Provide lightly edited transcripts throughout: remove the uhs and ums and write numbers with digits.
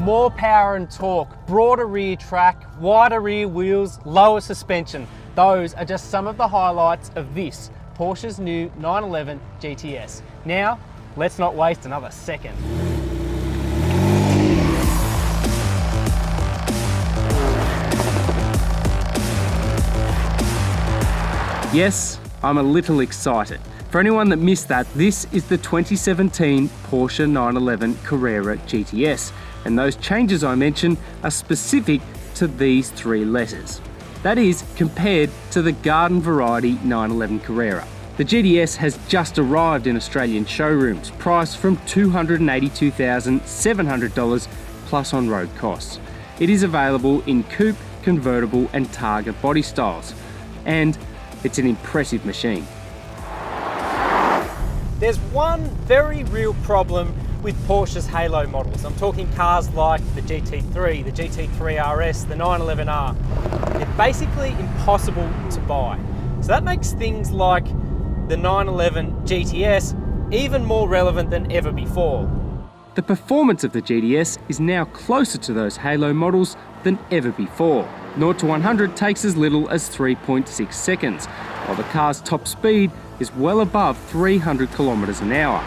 more power and torque, broader rear track, wider rear wheels, lower suspension. Those are just some of the highlights of this Porsche's new 911 GTS. Now, let's not waste another second. Yes, I'm a little excited. For anyone that missed that, this is the 2017 Porsche 911 Carrera GTS, and those changes I mentioned are specific to these three letters. That is, compared to the garden variety 911 Carrera. The GTS has just arrived in Australian showrooms, priced from $282,700 plus on-road costs. It is available in coupe, convertible and targa body styles, and it's an impressive machine. There's one very real problem with Porsche's halo models. I'm talking cars like the GT3, the GT3 RS, the 911R. They're basically impossible to buy. So that makes things like the 911 GTS even more relevant than ever before. The performance of the GTS is now closer to those halo models than ever before. 0 to 100 takes as little as 3.6 seconds, while the car's top speed is well above 300 kilometers an hour.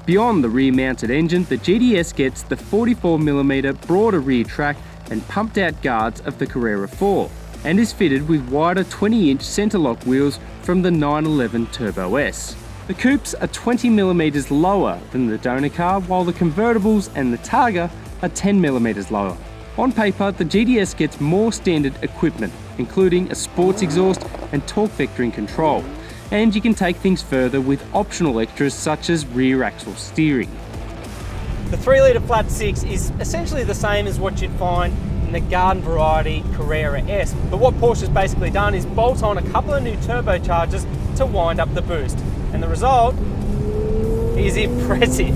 Beyond the rear-mounted engine, the GTS gets the 44mm broader rear track and pumped-out guards of the Carrera 4, and is fitted with wider 20-inch centre-lock wheels from the 911 Turbo S. The coupes are 20mm lower than the donor car, while the convertibles and the targa are 10mm lower. On paper, the GTS gets more standard equipment, including a sports exhaust and torque vectoring control, and you can take things further with optional extras such as rear axle steering. The 3-litre flat 6 is essentially the same as what you'd find in the garden variety Carrera S, but what Porsche's basically done is bolt on a couple of new turbochargers to wind up the boost, and the result is impressive.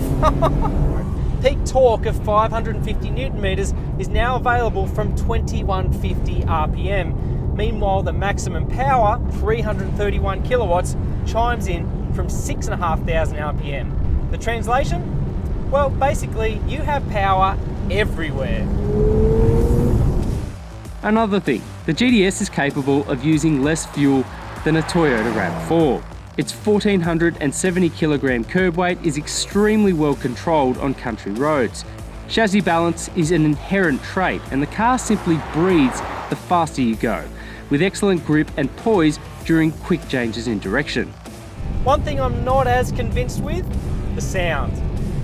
Peak torque of 550 Newton meters is now available from 2150 RPM. Meanwhile, the maximum power, 331 kilowatts, chimes in from 6,500 RPM. The translation? Well, basically, you have power everywhere. Another thing, the GTS is capable of using less fuel than a Toyota RAV4. Its 1,470 kilogram curb weight is extremely well controlled on country roads. Chassis balance is an inherent trait, and the car simply breathes the faster you go, with excellent grip and poise during quick changes in direction. One thing I'm not as convinced with, the sound.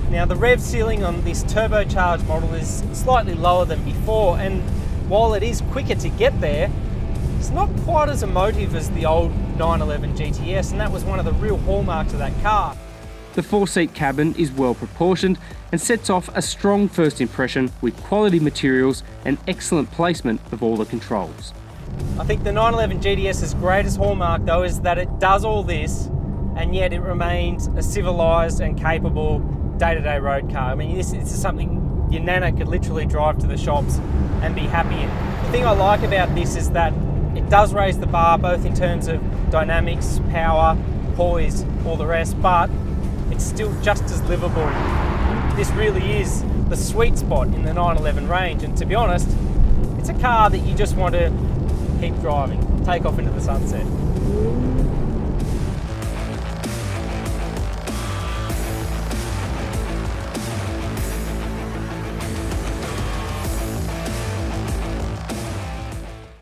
Now, the rev ceiling on this turbocharged model is slightly lower than before, and while it is quicker to get there, it's not quite as emotive as the old 911 GTS, and that was one of the real hallmarks of that car. The 4-seat cabin is well proportioned and sets off a strong first impression with quality materials and excellent placement of all the controls. I think the 911 GTS's greatest hallmark though is that it does all this and yet it remains a civilised and capable day-to-day road car. I mean, this is something your nana could literally drive to the shops and be happy in. The thing I like about this is that it does raise the bar both in terms of dynamics, power, poise, all the rest, but it's still just as livable. This really is the sweet spot in the 911 range, and to be honest, it's a car that you just want to keep driving, take off into the sunset.